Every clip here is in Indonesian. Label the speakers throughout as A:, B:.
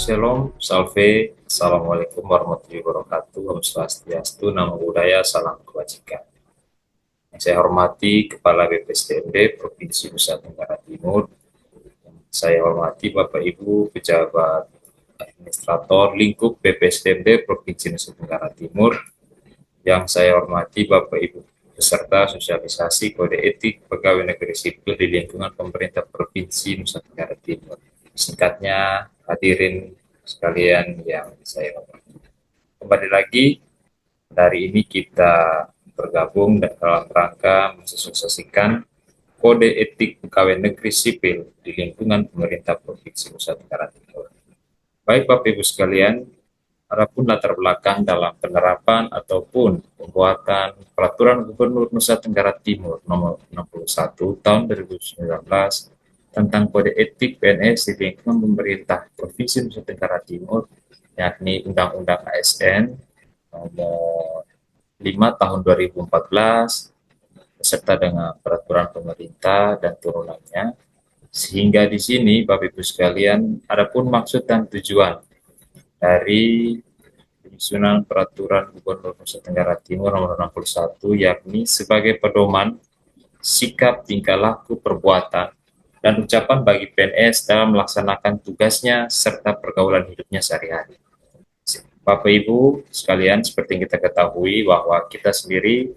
A: Shalom, salve, assalamualaikum warahmatullahi wabarakatuh, Om Swastiastu, Namo Buddhaya, salam kebajikan. Yang saya hormati Kepala BPSDMD Provinsi Nusa Tenggara Timur, saya hormati Bapak Ibu pejabat administrator lingkup BPSDMD Provinsi Nusa Tenggara Timur, yang saya hormati Bapak Ibu peserta sosialisasi kode etik pegawai negeri sipil di lingkungan pemerintah Provinsi Nusa Tenggara Timur. Singkatnya, hadirin sekalian yang saya hormati. Kembali lagi, hari ini kita bergabung dalam rangka mensosialisasikan kode etik pegawai negeri sipil di lingkungan pemerintah Provinsi Nusa Tenggara Timur. Baik Bapak Ibu sekalian, adapun latar belakang dalam penerapan ataupun pembuatan Peraturan Gubernur Nusa Tenggara Timur Nomor 61 Tahun 2019 tentang kode etik PNS di lingkungan pemerintah Provinsi Nusa Tenggara Timur, yakni Undang-Undang ASN Nomor 5 Tahun 2014 beserta dengan peraturan pemerintah dan turunannya. Sehingga di sini Bapak Ibu sekalian, adapun maksud dan tujuan dari penyusunan Peraturan Gubernur Nusa Tenggara Timur Nomor 61, yakni sebagai pedoman sikap, tingkah laku, perbuatan, dan ucapan bagi PNS dalam melaksanakan tugasnya serta pergaulan hidupnya sehari-hari. Bapak Ibu sekalian, seperti yang kita ketahui bahwa kita sendiri,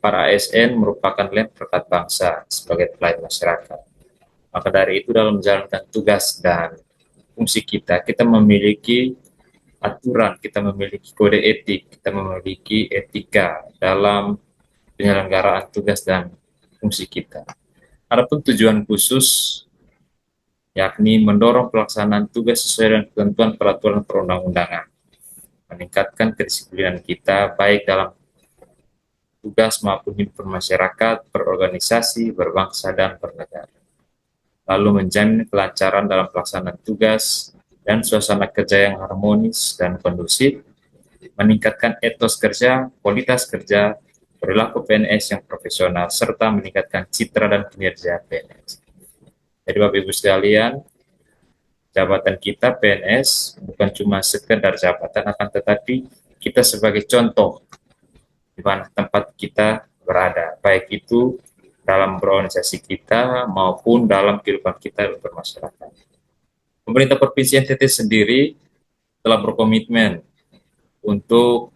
A: para ASN merupakan lem perekat bangsa sebagai pelayan masyarakat. Maka dari itu dalam menjalankan tugas dan fungsi kita memiliki aturan, kita memiliki kode etik, kita memiliki etika dalam penyelenggaraan tugas dan fungsi kita. Adapun tujuan khusus yakni mendorong pelaksanaan tugas sesuai dengan ketentuan peraturan perundang-undangan, meningkatkan kedisiplinan kita baik dalam tugas maupun hidup bermasyarakat, berorganisasi, berbangsa, dan bernegara. Lalu menjamin kelancaran dalam pelaksanaan tugas dan suasana kerja yang harmonis dan kondusif, meningkatkan etos kerja, kualitas kerja, perilaku PNS yang profesional, serta meningkatkan citra dan kinerja PNS. Jadi Bapak Ibu sekalian, jabatan kita PNS bukan cuma sekedar jabatan, akan tetapi kita sebagai contoh di mana tempat kita berada, baik itu dalam berorganisasi kita maupun dalam kehidupan kita bermasyarakat. Pemerintah Provinsi NTT sendiri telah berkomitmen untuk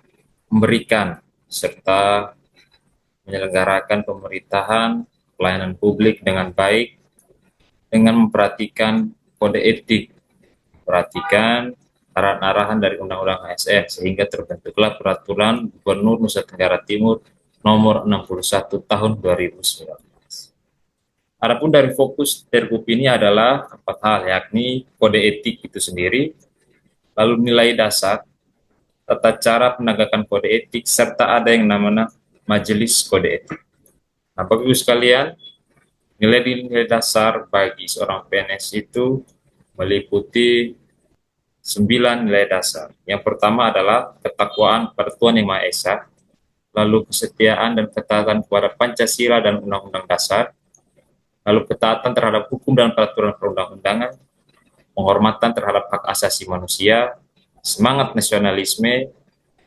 A: memberikan serta menyelenggarakan pemerintahan pelayanan publik dengan baik dengan memperhatikan kode etik, perhatikan arahan-arahan dari Undang-Undang ASN, sehingga terbentuklah Peraturan Gubernur Nusa Tenggara Timur Nomor 61 Tahun 2019. Adapun dari fokus Pergub ini adalah 4 hal, yakni kode etik itu sendiri, lalu nilai dasar, tata cara penegakan kode etik, serta ada yang namanya majelis kode etik. Nah, Bapak Ibu sekalian, nilai-nilai dasar bagi seorang PNS itu meliputi 9 nilai dasar. Yang pertama adalah ketakwaan pada Tuhan Yang Maha Esa, lalu kesetiaan dan ketaatan kepada Pancasila dan Undang-Undang Dasar, lalu ketaatan terhadap hukum dan peraturan perundang-undangan, penghormatan terhadap hak asasi manusia, semangat nasionalisme,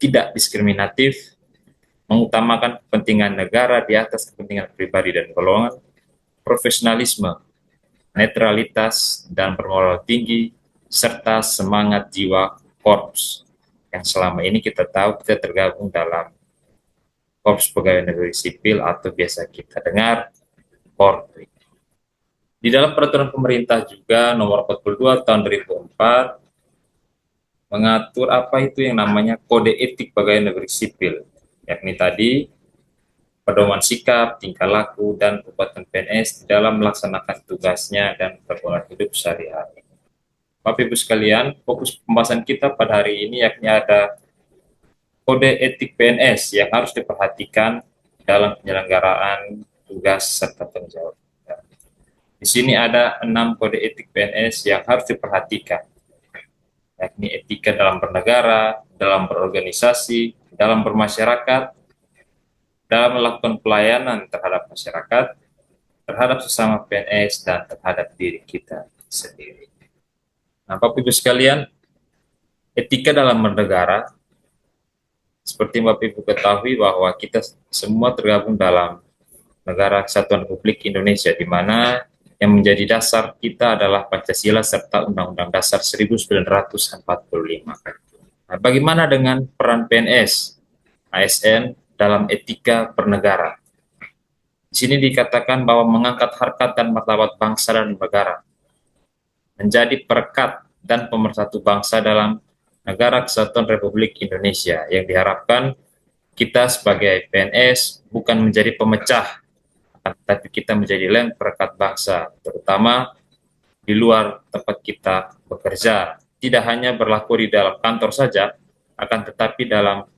A: tidak diskriminatif, mengutamakan kepentingan negara di atas kepentingan pribadi dan golongan, profesionalisme, netralitas dan bermoral tinggi, serta semangat jiwa korps, yang selama ini kita tahu kita tergabung dalam Korps Pegawai Negeri Sipil atau biasa kita dengar Korpri. Di dalam peraturan pemerintah juga nomor 42 tahun 2004 mengatur apa itu yang namanya kode etik pegawai negeri sipil, yakni tadi pedoman sikap, tingkah laku, dan perbuatan PNS dalam melaksanakan tugasnya dan pergaulan hidup sehari-hari. Bapak Ibu sekalian, fokus pembahasan kita pada hari ini yakni ada kode etik PNS yang harus diperhatikan dalam penyelenggaraan tugas serta tanggung jawab. Di sini ada 6 kode etik PNS yang harus diperhatikan, yakni etika dalam bernegara, dalam berorganisasi, dalam bermasyarakat, dalam melakukan pelayanan terhadap masyarakat, terhadap sesama PNS, dan terhadap diri kita sendiri. Nah, Bapak Ibu sekalian, Etika dalam bernegara, seperti Bapak Ibu ketahui bahwa kita semua tergabung dalam Negara Kesatuan Republik Indonesia, di mana yang menjadi dasar kita adalah Pancasila serta Undang-Undang Dasar 1945. Nah, bagaimana dengan peran PNS, ASN dalam etika bernegara? Di sini dikatakan bahwa mengangkat harkat dan martabat bangsa dan negara, menjadi perekat dan pemersatu bangsa dalam Negara Kesatuan Republik Indonesia, yang diharapkan kita sebagai PNS bukan menjadi pemecah, tapi kita menjadi lem perekat bangsa, terutama di luar tempat kita bekerja. Tidak hanya berlaku di dalam kantor saja, akan tetapi dalam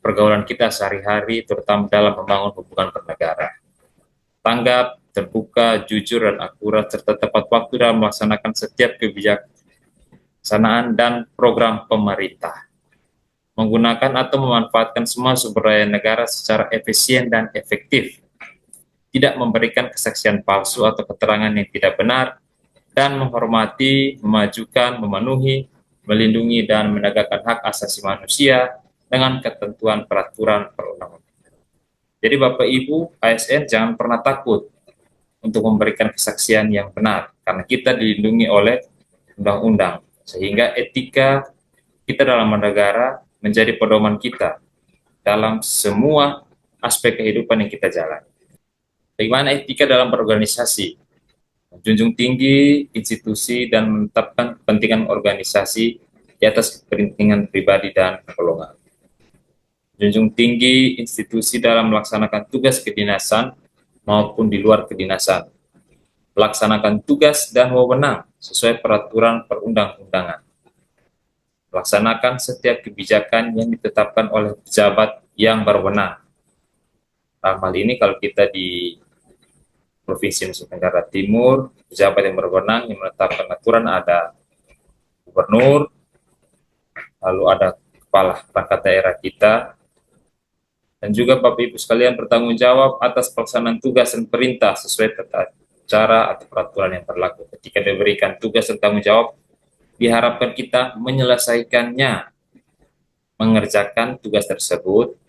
A: pergaulan kita sehari-hari, terutama dalam membangun hubungan bernegara. Tanggap, terbuka, jujur, dan akurat, serta tepat waktu dalam melaksanakan setiap kebijaksanaan dan program pemerintah. Menggunakan atau memanfaatkan semua sumber daya negara secara efisien dan efektif. Tidak memberikan kesaksian palsu atau keterangan yang tidak benar, dan menghormati, memajukan, memenuhi, melindungi, dan menegakkan hak asasi manusia dengan ketentuan peraturan perundang-undangan. Jadi Bapak Ibu ASN jangan pernah takut untuk memberikan kesaksian yang benar, karena kita dilindungi oleh undang-undang, sehingga etika kita dalam bernegara menjadi pedoman kita dalam semua aspek kehidupan yang kita jalani. Bagaimana etika dalam berorganisasi? Menjunjung tinggi institusi dan menetapkan kepentingan organisasi di atas kepentingan pribadi dan golongan. Menjunjung tinggi institusi dalam melaksanakan tugas kedinasan maupun di luar kedinasan. Melaksanakan tugas dan wewenang sesuai peraturan perundang-undangan. Melaksanakan setiap kebijakan yang ditetapkan oleh pejabat yang berwenang. Dalam hal ini kalau kita di Provinsi Nusa Tenggara Timur, pejabat yang berwenang yang menetapkan aturan ada gubernur, lalu ada kepala perangkat daerah kita, dan juga Bapak Ibu sekalian bertanggung jawab atas pelaksanaan tugas dan perintah sesuai tata cara atau peraturan yang berlaku. Ketika diberikan tugas dan tanggung jawab, diharapkan kita menyelesaikannya, mengerjakan tugas tersebut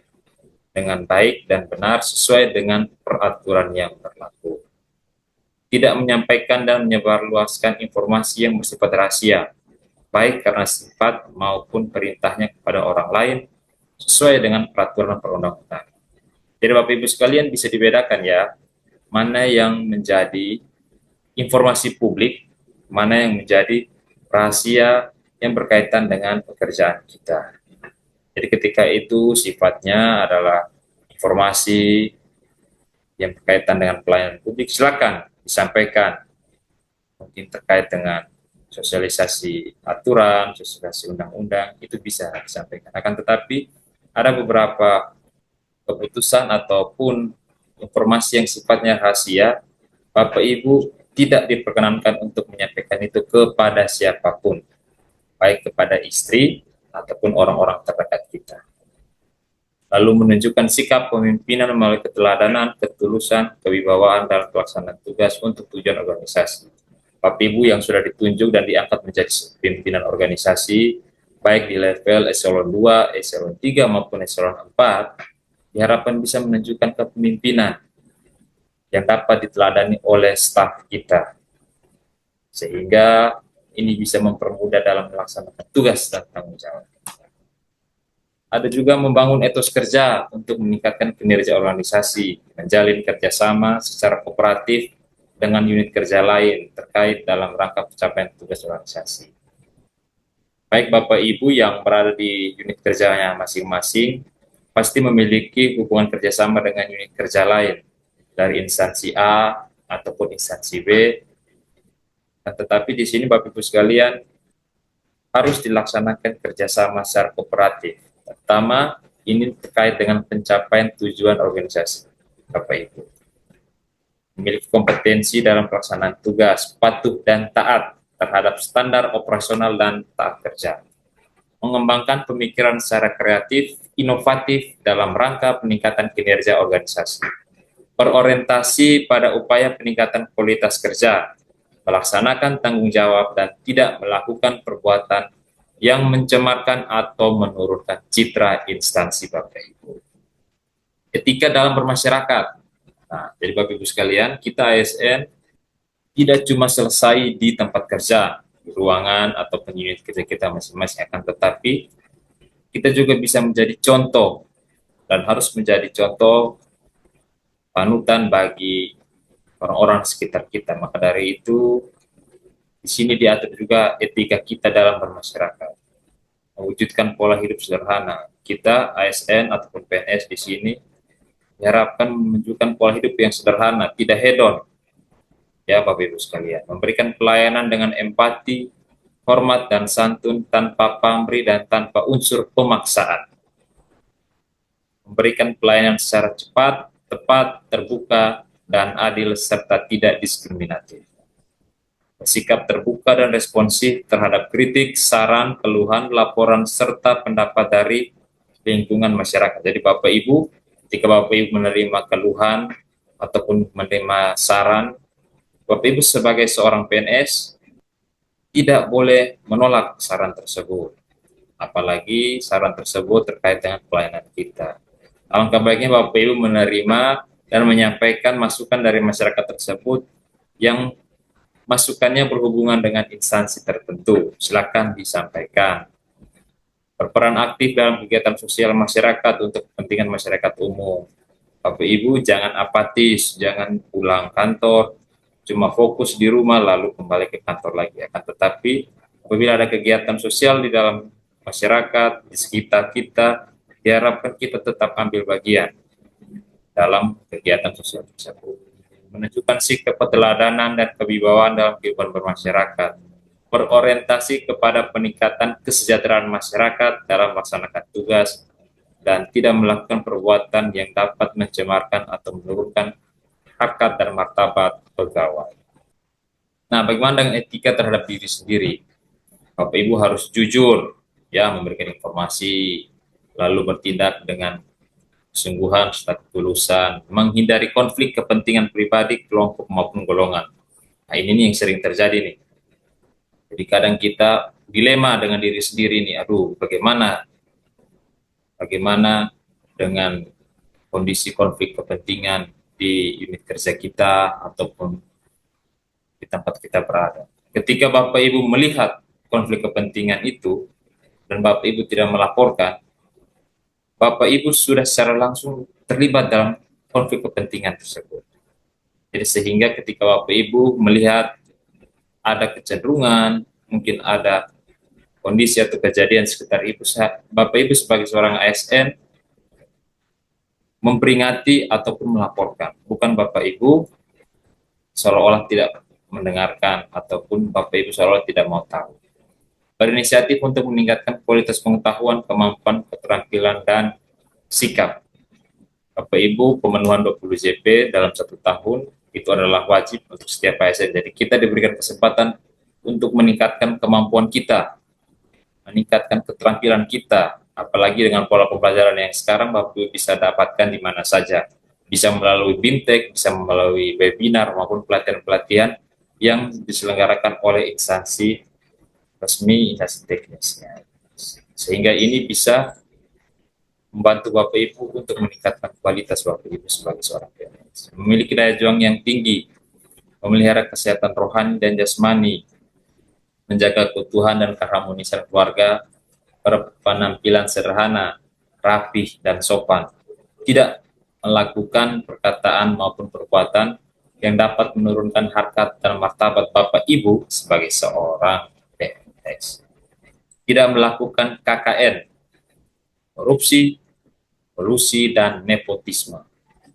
A: dengan baik dan benar sesuai dengan peraturan yang berlaku. Tidak menyampaikan dan menyebarluaskan informasi yang bersifat rahasia, baik karena sifat maupun perintahnya kepada orang lain sesuai dengan peraturan perundang-undangan. Jadi Bapak Ibu sekalian bisa dibedakan ya, mana yang menjadi informasi publik, mana yang menjadi rahasia yang berkaitan dengan pekerjaan kita. Jadi ketika itu sifatnya adalah informasi yang berkaitan dengan pelayanan publik, silakan disampaikan, mungkin terkait dengan sosialisasi aturan, sosialisasi undang-undang, itu bisa disampaikan. Akan tetapi ada beberapa keputusan ataupun informasi yang sifatnya rahasia, Bapak Ibu tidak diperkenankan untuk menyampaikan itu kepada siapapun, baik kepada istri ataupun orang-orang terdekat kita. Lalu menunjukkan sikap pemimpinan melalui keteladanan, ketulusan, kewibawaan dalam pelaksanaan tugas untuk tujuan organisasi. Bapak Ibu yang sudah ditunjuk dan diangkat menjadi pimpinan organisasi, baik di level eselon 2, eselon 3, maupun eselon 4, diharapkan bisa menunjukkan kepemimpinan yang dapat diteladani oleh staf kita, sehingga ini bisa mempermudah dalam melaksanakan tugas dan tanggung jawab. Ada juga membangun etos kerja untuk meningkatkan kinerja organisasi, menjalin kerjasama secara kooperatif dengan unit kerja lain terkait dalam rangka pencapaian tugas organisasi. Baik Bapak Ibu yang berada di unit kerjanya masing-masing, pasti memiliki hubungan kerjasama dengan unit kerja lain, dari instansi A ataupun instansi B. Tetapi di sini Bapak Ibu sekalian harus dilaksanakan kerjasama secara kooperatif. Pertama, ini terkait dengan pencapaian tujuan organisasi, Bapak Ibu. Memiliki kompetensi dalam pelaksanaan tugas, patuh dan taat terhadap standar operasional dan taat kerja. Mengembangkan pemikiran secara kreatif, inovatif dalam rangka peningkatan kinerja organisasi. Berorientasi pada upaya peningkatan kualitas kerja, melaksanakan tanggung jawab dan tidak melakukan perbuatan yang mencemarkan atau menurunkan citra instansi Bapak Ibu. Etika dalam bermasyarakat. Nah, jadi Bapak Ibu sekalian, kita ASN tidak cuma selesai di tempat kerja, di ruangan atau unit kerja kita masing-masing, akan tetapi kita juga bisa menjadi contoh dan harus menjadi contoh panutan bagi orang-orang sekitar kita. Maka dari itu, di sini diatur juga etika kita dalam bermasyarakat, mewujudkan pola hidup sederhana. Kita ASN ataupun PNS di sini diharapkan menunjukkan pola hidup yang sederhana, tidak hedon, ya Bapak Ibu sekalian, memberikan pelayanan dengan empati, hormat dan santun tanpa pamrih dan tanpa unsur pemaksaan, memberikan pelayanan secara cepat, tepat, terbuka, dan adil serta tidak diskriminatif. Bersikap terbuka dan responsif terhadap kritik, saran, keluhan, laporan, serta pendapat dari lingkungan masyarakat. Jadi Bapak Ibu, ketika Bapak Ibu menerima keluhan ataupun menerima saran, Bapak Ibu sebagai seorang PNS tidak boleh menolak saran tersebut, apalagi saran tersebut terkait dengan pelayanan kita. Alangkah baiknya Bapak Ibu menerima dan menyampaikan masukan dari masyarakat tersebut yang masukannya berhubungan dengan instansi tertentu. Silakan disampaikan. Berperan aktif dalam kegiatan sosial masyarakat untuk kepentingan masyarakat umum. Bapak Ibu jangan apatis, jangan pulang kantor, cuma fokus di rumah lalu kembali ke kantor lagi. Akan tetapi apabila ada kegiatan sosial di dalam masyarakat, di sekitar kita, diharapkan kita tetap ambil bagian dalam kegiatan sosial tersebut. Menunjukkan sikap keteladanan dan kewibawaan dalam kehidupan bermasyarakat. Berorientasi kepada peningkatan kesejahteraan masyarakat dalam melaksanakan tugas dan tidak melakukan perbuatan yang dapat mencemarkan atau menurunkan harkat dan martabat pegawai. Nah, bagaimana dengan etika terhadap diri sendiri? Bapak Ibu harus jujur, ya, memberikan informasi, lalu bertindak dengan kesungguhan serta ketulusan, menghindari konflik kepentingan pribadi, kelompok maupun golongan. Nah, ini nih yang sering terjadi nih. Jadi kadang kita dilema dengan diri sendiri nih, aduh, bagaimana dengan kondisi konflik kepentingan di unit kerja kita ataupun di tempat kita berada. Ketika Bapak Ibu melihat konflik kepentingan itu dan Bapak Ibu tidak melaporkan, Bapak Ibu sudah secara langsung terlibat dalam konflik kepentingan tersebut. Jadi sehingga ketika Bapak Ibu melihat ada kecenderungan, mungkin ada kondisi atau kejadian sekitar Ibu, Bapak Ibu sebagai seorang ASN memperingati ataupun melaporkan. Bukan Bapak Ibu seolah-olah tidak mendengarkan ataupun Bapak Ibu seolah-olah tidak mau tahu. Berinisiatif untuk meningkatkan kualitas pengetahuan, kemampuan, keterampilan, dan sikap. Bapak Ibu, pemenuhan 20 JP dalam 1 tahun itu adalah wajib untuk setiap ASN. Jadi kita diberikan kesempatan untuk meningkatkan kemampuan kita, meningkatkan keterampilan kita, apalagi dengan pola pembelajaran yang sekarang Bapak Ibu bisa dapatkan di mana saja. Bisa melalui BIMTEK, bisa melalui webinar maupun pelatihan-pelatihan yang diselenggarakan oleh instansi resmi, instansi teknisnya. Sehingga ini bisa membantu Bapak Ibu untuk meningkatkan kualitas Bapak Ibu sebagai seorang PNS. Memiliki daya juang yang tinggi, memelihara kesehatan rohani dan jasmani, menjaga keutuhan dan keharmonisan keluarga, berpenampilan sederhana, rapih, dan sopan. Tidak melakukan perkataan maupun perbuatan yang dapat menurunkan harkat dan martabat Bapak Ibu sebagai seorang PNS. Tidak melakukan KKN, korupsi, kolusi, dan nepotisme.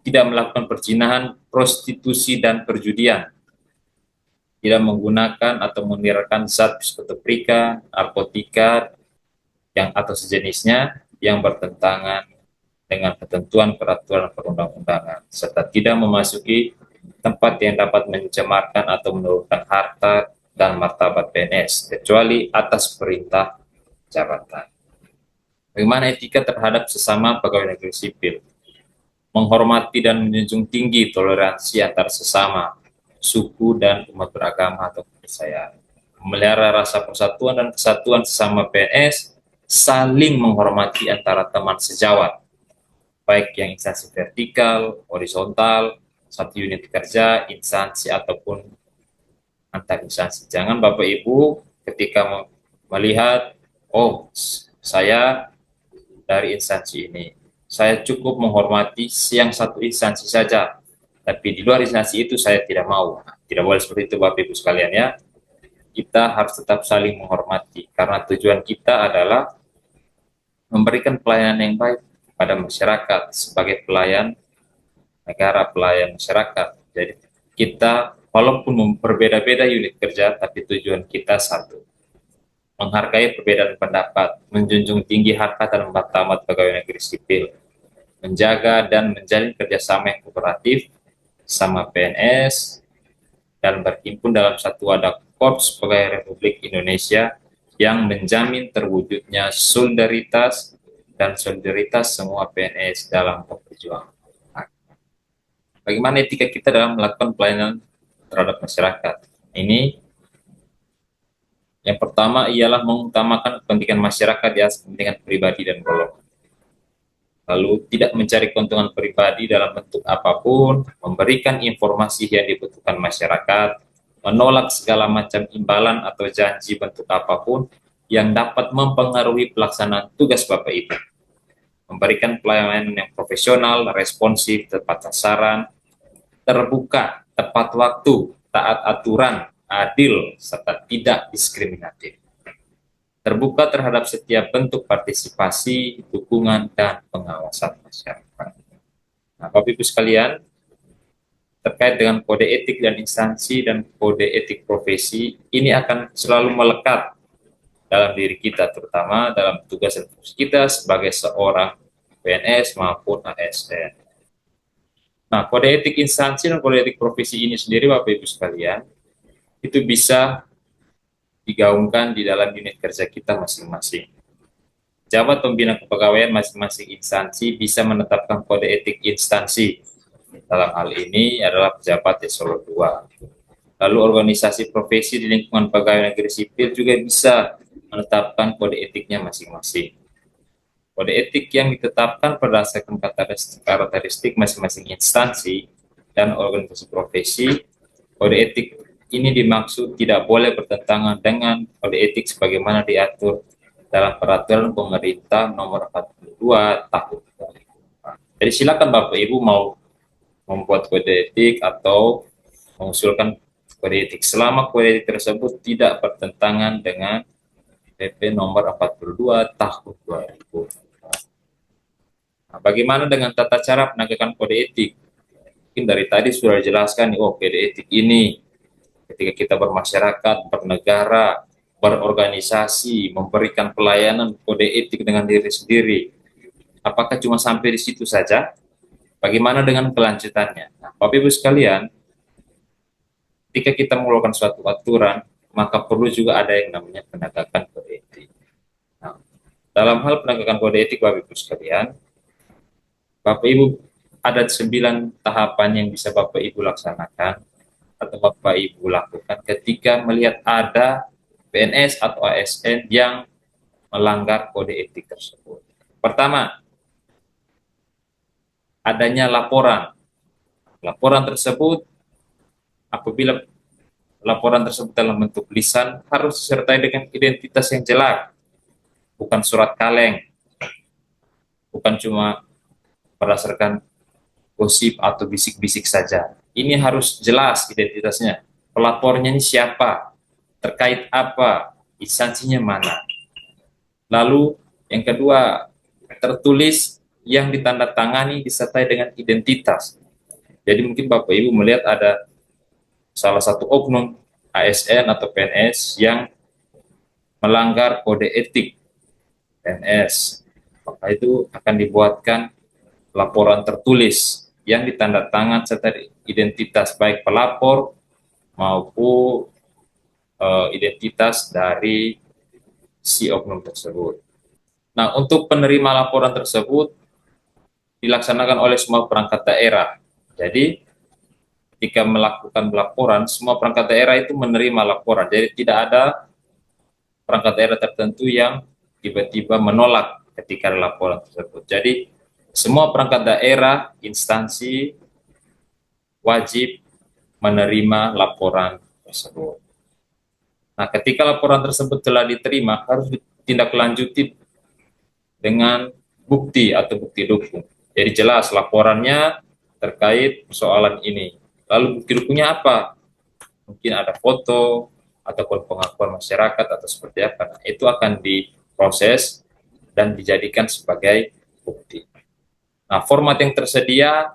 A: Tidak melakukan perzinahan, prostitusi, dan perjudian. Tidak menggunakan atau mengedarkan zat psikotropika, narkotika, yang atau sejenisnya yang bertentangan dengan ketentuan peraturan perundang-undangan, serta tidak memasuki tempat yang dapat mencemarkan atau menurunkan harta dan martabat PNS, kecuali atas perintah jabatan. Bagaimana etika terhadap sesama pegawai negeri sipil? Menghormati dan menjunjung tinggi toleransi antar sesama, suku, dan umat beragama atau kepercayaan. memelihara rasa persatuan dan kesatuan sesama PNS, saling menghormati antara teman sejawat, baik yang instansi vertikal, horizontal, satu unit kerja, instansi, ataupun antar instansi. Jangan Bapak Ibu ketika melihat, oh saya dari instansi ini, saya cukup menghormati yang satu instansi saja, tapi di luar instansi itu saya tidak mau. Tidak boleh seperti itu Bapak Ibu sekalian ya. Kita harus tetap saling menghormati, karena tujuan kita adalah memberikan pelayanan yang baik pada masyarakat sebagai pelayan negara, pelayan masyarakat. Jadi kita walaupun berbeda-beda unit kerja, tapi tujuan kita satu, menghargai perbedaan pendapat, menjunjung tinggi harkat dan martabat pegawai negeri sipil, menjaga dan menjalin kerjasama yang kooperatif sama PNS, dan berhimpun dalam satu wadah Korps Pegawai Republik Indonesia yang menjamin terwujudnya solidaritas dan solidaritas semua PNS dalam perjuangan. Bagaimana etika kita dalam melakukan pelayanan terhadap masyarakat? Ini yang pertama ialah mengutamakan kepentingan masyarakat di atas kepentingan pribadi dan golongan. Lalu tidak mencari keuntungan pribadi dalam bentuk apapun, memberikan informasi yang dibutuhkan masyarakat, menolak segala macam imbalan atau janji bentuk apapun yang dapat mempengaruhi pelaksanaan tugas Bapak Ibu. Memberikan pelayanan yang profesional, responsif, tepat sasaran, terbuka, tepat waktu, taat aturan, adil, serta tidak diskriminatif. Terbuka terhadap setiap bentuk partisipasi, dukungan, dan pengawasan masyarakat. Nah, Bapak Ibu sekalian, terkait dengan kode etik dan instansi dan kode etik profesi, ini akan selalu melekat dalam diri kita, terutama dalam tugas dan fungsi kita sebagai seorang PNS maupun ASN. Nah, kode etik instansi dan kode etik profesi ini sendiri, Bapak Ibu sekalian, itu bisa digaungkan di dalam unit kerja kita masing-masing. Pejabat pembina kepegawaian masing-masing instansi bisa menetapkan kode etik instansi. Dalam hal ini adalah pejabat eselon 2. Lalu organisasi profesi di lingkungan pegawai negeri sipil juga bisa menetapkan kode etiknya masing-masing. Kode etik yang ditetapkan berdasarkan karakteristik masing-masing instansi dan organisasi profesi, kode etik ini dimaksud tidak boleh bertentangan dengan kode etik sebagaimana diatur dalam peraturan pemerintah nomor 42 tahun 2004. Jadi silakan Bapak Ibu mau membuat kode etik atau mengusulkan kode etik selama kode etik tersebut tidak bertentangan dengan PP nomor 42 tahun 2004. Nah, bagaimana dengan tata cara penegakan kode etik? Mungkin dari tadi sudah dijelaskan, oh kode etik ini ketika kita bermasyarakat, bernegara, berorganisasi, memberikan pelayanan kode etik dengan diri sendiri. Apakah cuma sampai di situ saja? Bagaimana dengan kelanjutannya? Nah, Bapak Ibu sekalian, ketika kita mengeluarkan suatu aturan, maka perlu juga ada yang namanya penegakan kode etik. Nah, dalam hal penegakan kode etik, Bapak Ibu sekalian, Bapak Ibu ada 9 tahapan yang bisa Bapak Ibu laksanakan atau Bapak Ibu lakukan ketika melihat ada PNS atau ASN yang melanggar kode etik tersebut. Pertama, adanya laporan. Laporan tersebut, apabila laporan tersebut dalam bentuk lisan, harus disertai dengan identitas yang jelas, bukan surat kaleng, bukan cuma berdasarkan gosip atau bisik-bisik saja. Ini harus jelas identitasnya. Pelapornya ini siapa, terkait apa, instansinya mana. Lalu yang kedua, tertulis yang ditandatangani disertai dengan identitas. Jadi mungkin Bapak Ibu melihat ada salah satu oknum ASN atau PNS yang melanggar kode etik PNS, maka itu akan dibuatkan laporan tertulis yang ditandatangan serta identitas baik pelapor maupun identitas dari si oknum tersebut. Nah, untuk penerima laporan tersebut dilaksanakan oleh semua perangkat daerah. Jadi, ketika melakukan laporan, semua perangkat daerah itu menerima laporan. Jadi tidak ada perangkat daerah tertentu yang tiba-tiba menolak ketika ada laporan tersebut. Jadi semua perangkat daerah, instansi wajib menerima laporan tersebut. Nah, ketika laporan tersebut telah diterima, harus ditindaklanjuti dengan bukti atau bukti dukung. Jadi jelas laporannya terkait persoalan ini. Lalu bukti dukungnya apa? Mungkin ada foto ataupun pengakuan masyarakat atau seperti apa. Nah, itu akan diproses dan dijadikan sebagai bukti. Nah, format yang tersedia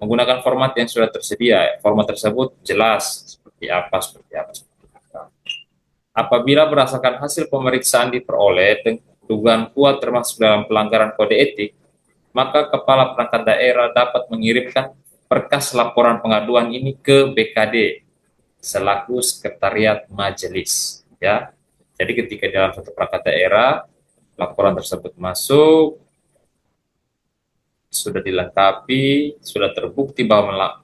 A: menggunakan format yang sudah tersedia. Format tersebut jelas seperti apa, seperti apa. Apabila berdasarkan hasil pemeriksaan diperoleh dugaan kuat termasuk dalam pelanggaran kode etik, maka kepala perangkat daerah dapat mengirimkan berkas laporan pengaduan ini ke BKD selaku sekretariat majelis. Ya, jadi ketika dalam satu perangkat daerah laporan tersebut masuk, sudah dilengkapi, sudah terbukti bahwa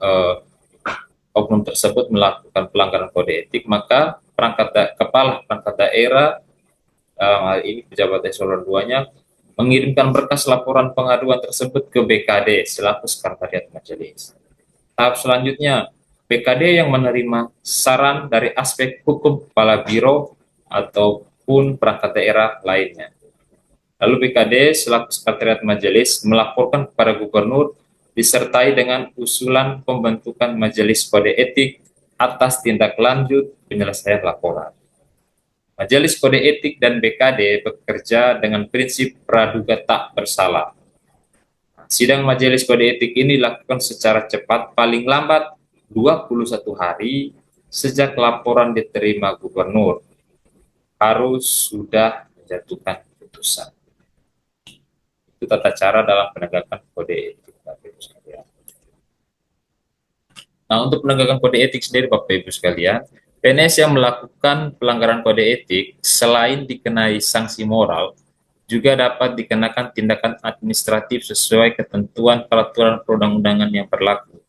A: oknum tersebut melakukan pelanggaran kode etik, maka kepala perangkat daerah, hal ini pejabat eselon 2-nya, mengirimkan berkas laporan pengaduan tersebut ke BKD selaku sekretariat majelis. Tahap selanjutnya, BKD yang menerima saran dari aspek hukum kepala biro ataupun perangkat daerah lainnya. Lalu BKD selaku sekretariat majelis melaporkan kepada gubernur disertai dengan usulan pembentukan majelis kode etik atas tindak lanjut penyelesaian laporan. Majelis kode etik dan BKD bekerja dengan prinsip praduga tak bersalah. Sidang majelis kode etik ini dilakukan secara cepat paling lambat 21 hari sejak laporan diterima gubernur. Harus sudah menjatuhkan putusan. Itu tata cara dalam penegakan kode etik, Bapak Ibu sekalian. Nah, untuk penegakan kode etik sendiri, Bapak Ibu sekalian, PNS yang melakukan pelanggaran kode etik selain dikenai sanksi moral, juga dapat dikenakan tindakan administratif sesuai ketentuan peraturan perundang-undangan yang berlaku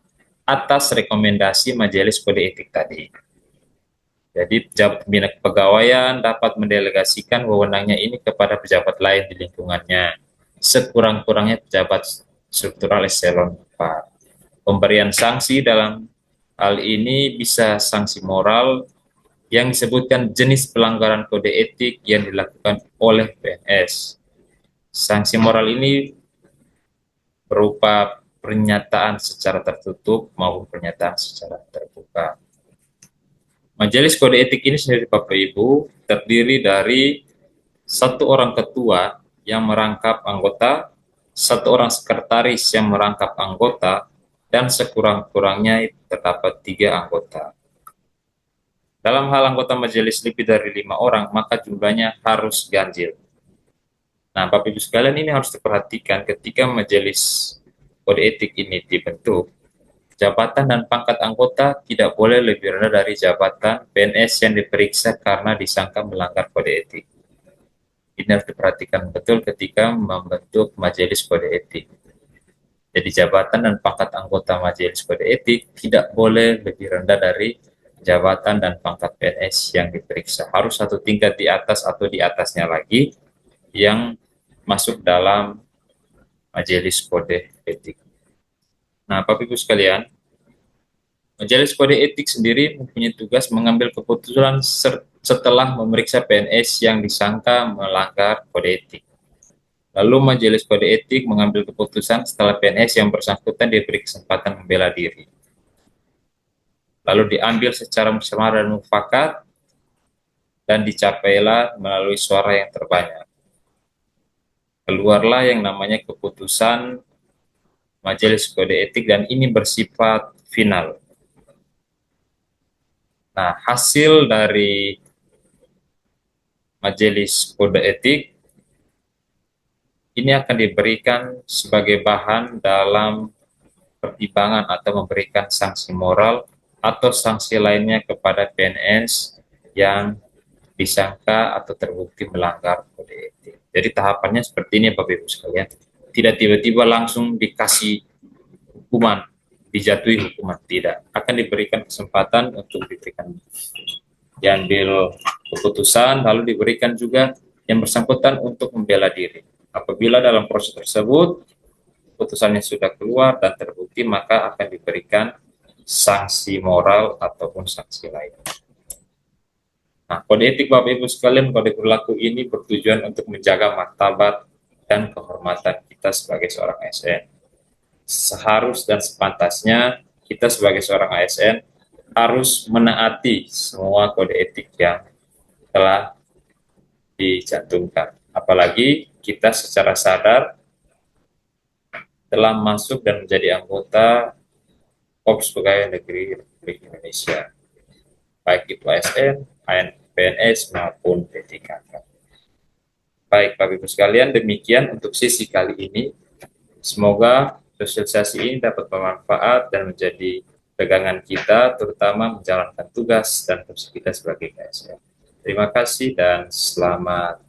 A: atas rekomendasi majelis kode etik tadi. Jadi pejabat pembina kepegawaian dapat mendelegasikan wewenangnya ini kepada pejabat lain di lingkungannya, sekurang-kurangnya pejabat struktural eselon 4. Pemberian sanksi dalam hal ini bisa sanksi moral yang disebutkan jenis pelanggaran kode etik yang dilakukan oleh PNS. Sanksi moral ini berupa pernyataan secara tertutup maupun pernyataan secara terbuka. Majelis kode etik ini sendiri, Bapak Ibu, terdiri dari satu orang ketua yang merangkap anggota, satu orang sekretaris yang merangkap anggota, dan sekurang-kurangnya terdapat 3 anggota. Dalam hal anggota majelis lebih dari 5 orang, maka jumlahnya harus ganjil. Nah, Bapak Ibu sekalian, ini harus diperhatikan ketika majelis kode etik ini dibentuk. Jabatan dan pangkat anggota tidak boleh lebih rendah dari jabatan PNS yang diperiksa karena disangka melanggar kode etik. Ini harus diperhatikan betul ketika membentuk majelis kode etik. Jadi jabatan dan pangkat anggota majelis kode etik tidak boleh lebih rendah dari jabatan dan pangkat PNS yang diperiksa. Harus satu tingkat di atas atau di atasnya lagi yang masuk dalam majelis kode etik. Nah, Bapak Ibu sekalian, majelis kode etik sendiri mempunyai tugas mengambil keputusan setelah memeriksa PNS yang disangka melanggar kode etik. Lalu majelis kode etik mengambil keputusan setelah PNS yang bersangkutan diberi kesempatan membela diri. Lalu diambil secara musyawarah dan mufakat dan dicapailah melalui suara yang terbanyak. Keluarlah yang namanya keputusan majelis kode etik dan ini bersifat final. Nah, hasil dari majelis kode etik ini akan diberikan sebagai bahan dalam pertimbangan atau memberikan sanksi moral atau sanksi lainnya kepada PNS yang disangka atau terbukti melanggar kode etik. Jadi tahapannya seperti ini, Bapak Ibu sekalian. Tidak tiba-tiba langsung dikasih hukuman. dijatuhi hukuman, tidak. Akan diberikan kesempatan untuk diambil keputusan, lalu diberikan juga yang bersangkutan untuk membela diri. Apabila dalam proses tersebut keputusannya sudah keluar dan terbukti, maka akan diberikan sanksi moral ataupun sanksi lain. Nah, kode etik Bapak Ibu sekalian, kode perilaku ini bertujuan untuk menjaga martabat dan kehormatan kita sebagai seorang ASN. Seharus dan sepantasnya kita sebagai seorang ASN harus menaati semua kode etik yang telah dicantumkan. Apalagi kita secara sadar telah masuk dan menjadi anggota Korps Pegawai Negeri Republik Indonesia, baik itu ASN, PNS maupun P3K. Baik Bapak Ibu sekalian, demikian untuk sesi kali ini. Semoga sosialisasi ini dapat bermanfaat dan menjadi pegangan kita, terutama menjalankan tugas dan fungsi kita sebagai ASN. Terima kasih dan selamat